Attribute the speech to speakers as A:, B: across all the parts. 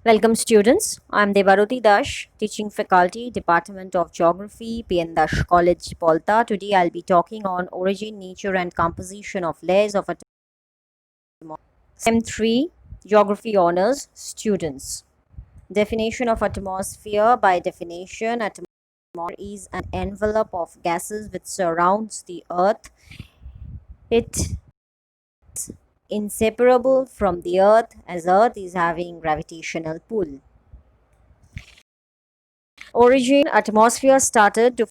A: Welcome students. I am Devaruti Dash, teaching faculty, Department of Geography, PN Dash College, Polta. Today I'll be talking on origin, nature and composition of layers of atmosphere. Sem 3, Geography Honors students. Definition of atmosphere. By definition, atmosphere is an envelope of gases which surrounds the earth. It inseparable from the earth as earth is having gravitational pull. Origin atmosphere started to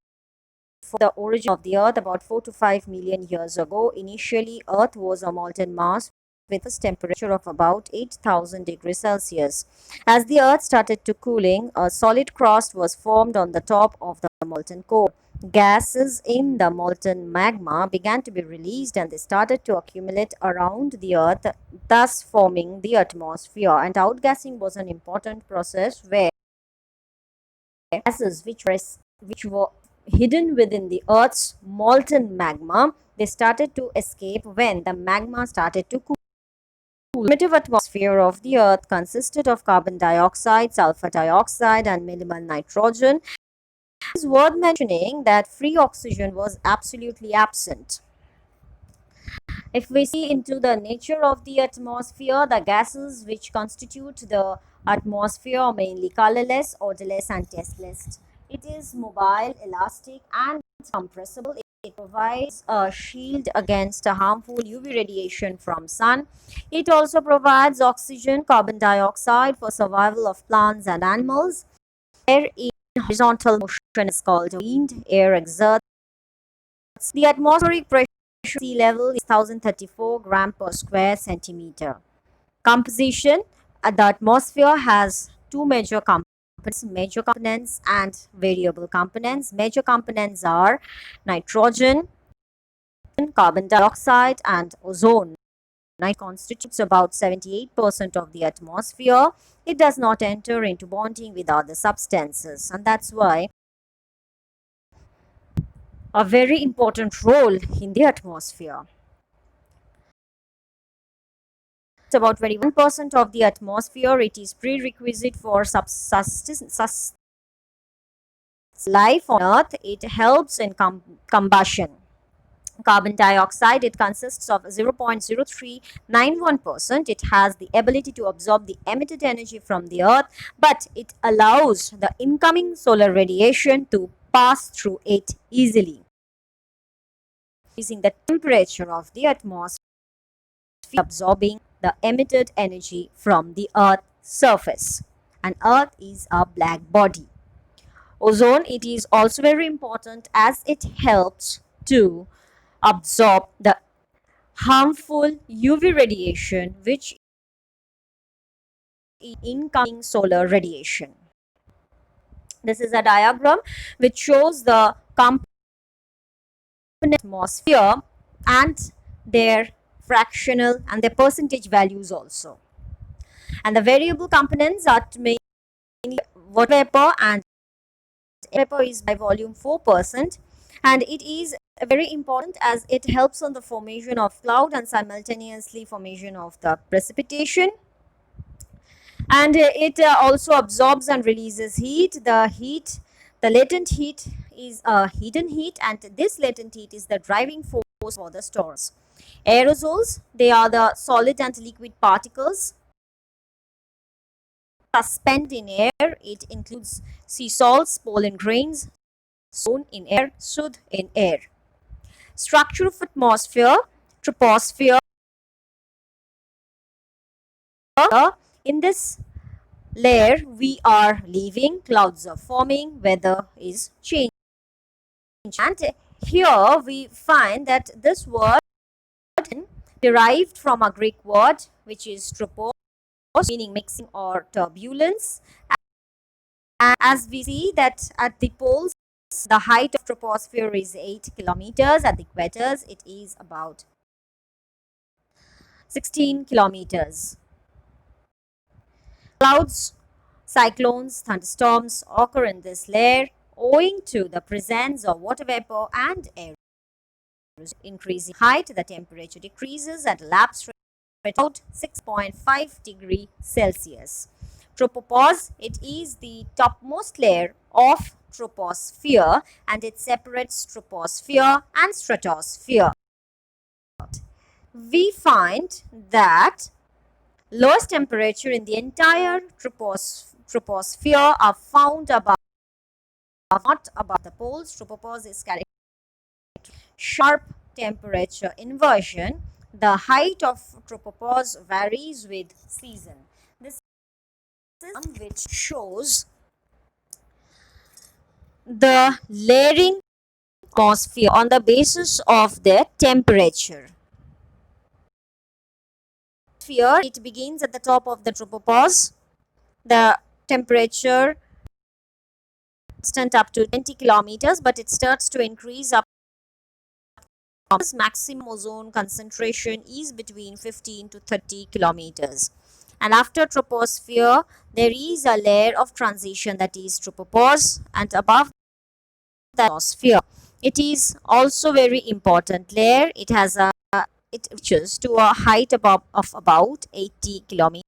A: for the origin of the earth about 4 to 5 million years ago. Initially, earth was a molten mass with a temperature of about 8,000 degrees Celsius. As the earth started to cooling, a solid crust was formed on the top of the molten core. Gases in the molten magma began to be released and they started to accumulate around the earth, thus forming the atmosphere. And outgassing was an important process where gases which were hidden within the Earth's molten magma, they started to escape when the magma started to cool. The primitive atmosphere of the Earth consisted of carbon dioxide, sulfur dioxide, and minimal nitrogen. It is worth mentioning that free oxygen was absolutely absent. If we see into the nature of the atmosphere, the gases which constitute the atmosphere are mainly colorless, odorless, and tasteless. It is mobile, elastic, and compressible. It provides a shield against a harmful UV radiation from sun. It also provides oxygen, carbon dioxide for survival of plants and animals. Air in horizontal motion is called wind. Air exerts. The atmospheric pressure at sea level is 1034 gram per square centimeter. Composition. The atmosphere has two major components and variable components. Major components are nitrogen, carbon dioxide, and ozone. Nitrogen constitutes about 78% of the atmosphere. It does not enter into bonding with other substances, and that's why a very important role in the atmosphere. It's about 21% of the atmosphere. It is prerequisite for life on Earth. It helps in combustion. Carbon dioxide, it consists of 0.0391%. It has the ability to absorb the emitted energy from the earth, but it allows the incoming solar radiation to pass through it easily, increasing the temperature of the atmosphere, absorbing the emitted energy from the earth's surface. And earth is a black body. Ozone, it is also very important as it helps to absorb the harmful UV radiation which is incoming solar radiation. This is a diagram which shows the component atmosphere and their fractional and their percentage values also. And the variable components are mainly water vapor, and vapor is by volume 4%, and it is very important as it helps on the formation of cloud and simultaneously formation of the precipitation. And it also absorbs and releases heat. The latent heat is a hidden heat, and this latent heat is the driving force for the storms. Aerosols, they are the solid and liquid particles suspend in air. It includes sea salts, pollen grains, sown in air, soothed in air. Structure of atmosphere, troposphere. In this layer we are leaving, clouds are forming, weather is changing. And here we find that this word derived from a Greek word which is tropos, meaning mixing or turbulence. And as we see that at the poles the height of troposphere is 8 kilometers, at the equators it is about 16 kilometers. Clouds, cyclones, thunderstorms occur in this layer owing to the presence of water vapor and air. Increasing height, the temperature decreases at elapsed rate about 6.5 degrees Celsius. Tropopause, it is the topmost layer of troposphere and it separates troposphere and stratosphere. We find that lowest temperature in the entire troposphere are found not above the poles. Tropopause is characterized by sharp temperature inversion. The height of tropopause varies with season. This is which shows the layering atmosphere on the basis of their temperature. It begins at the top of the tropopause. The temperature constant up to 20 kilometers, but it starts to increase up. Maximum ozone concentration is between 15 to 30 kilometers. And after troposphere, there is a layer of transition, that is tropopause, and above the atmosphere. It is also very important layer. It reaches to a height of about 80 kilometers.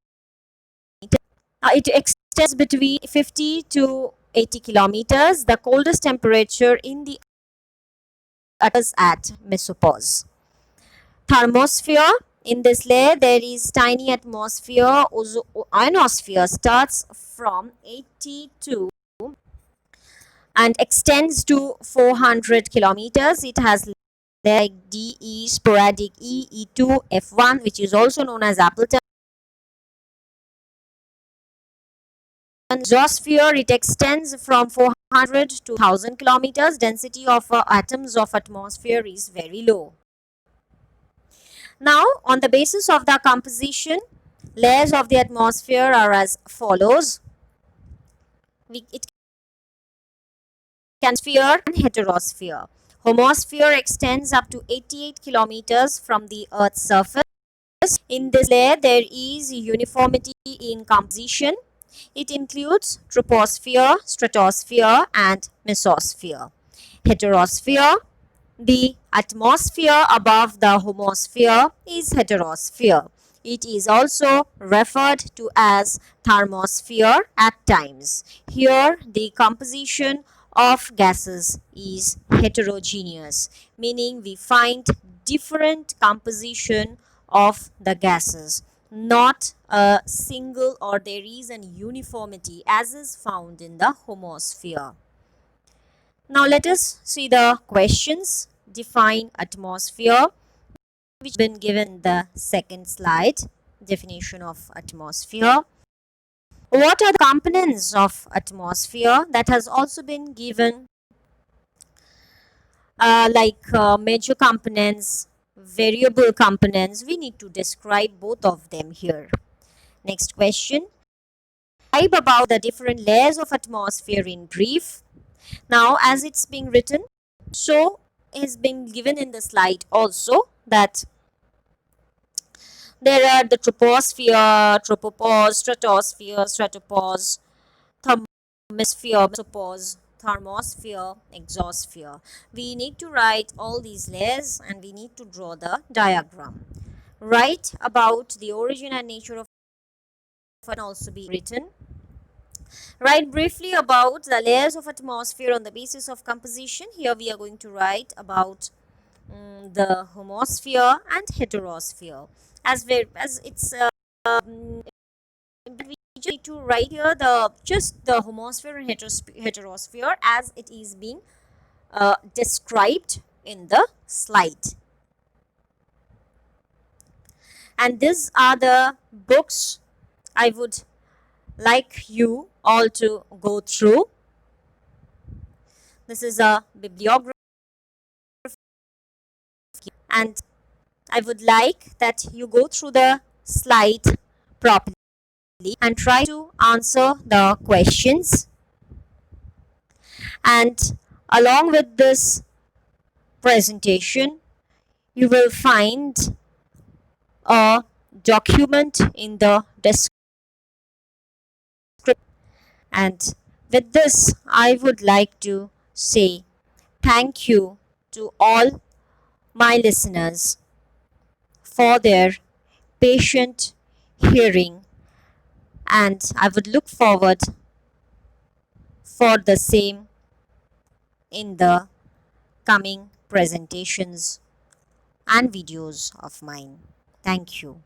A: It extends between 50 to 80 kilometers. The coldest temperature in the earth is at mesopause. Thermosphere. In this layer, there is tiny atmosphere. Ionosphere starts from 82 and extends to 400 kilometers. It has like DE, sporadic E, E2, F1, which is also known as Appleton. Exosphere, it extends from 400 to 1000 kilometers. Density of atoms of atmosphere is very low. Now, on the basis of the composition, layers of the atmosphere are as follows. It can sphere and heterosphere. Homosphere extends up to 88 kilometers from the Earth's surface. In this layer, there is uniformity in composition. It includes troposphere, stratosphere, and mesosphere. Heterosphere. The atmosphere above the homosphere is heterosphere. It is also referred to as thermosphere at times. Here, the composition of gases is heterogeneous, meaning we find different composition of the gases, not a single, or there is an uniformity as is found in the homosphere. Now let us see the questions. Define atmosphere, which has been given in the second slide. Definition of atmosphere. What are the components of atmosphere? That has also been given, major components, variable components. We need to describe both of them here. Next question. Describe about the different layers of atmosphere in brief. Now, as it's being written, so is being given in the slide also, that there are the troposphere, tropopause, stratosphere, stratopause, thermosphere, mesopause, thermosphere, exosphere. We need to write all these layers and we need to draw the diagram. Write about the origin and nature of can also be written. Write briefly about the layers of atmosphere on the basis of composition. Here we are going to write about the homosphere and heterosphere. As it's we need to write here just the homosphere and heterosphere as it is being described in the slide. And these are the books I would like you all to go through. This is a bibliography, and I would like that you go through the slide properly and try to answer the questions. And along with this presentation, you will find a document in the description. And with this, I would like to say thank you to all my listeners for their patient hearing and I would look forward for the same in the coming presentations and videos of mine. Thank you.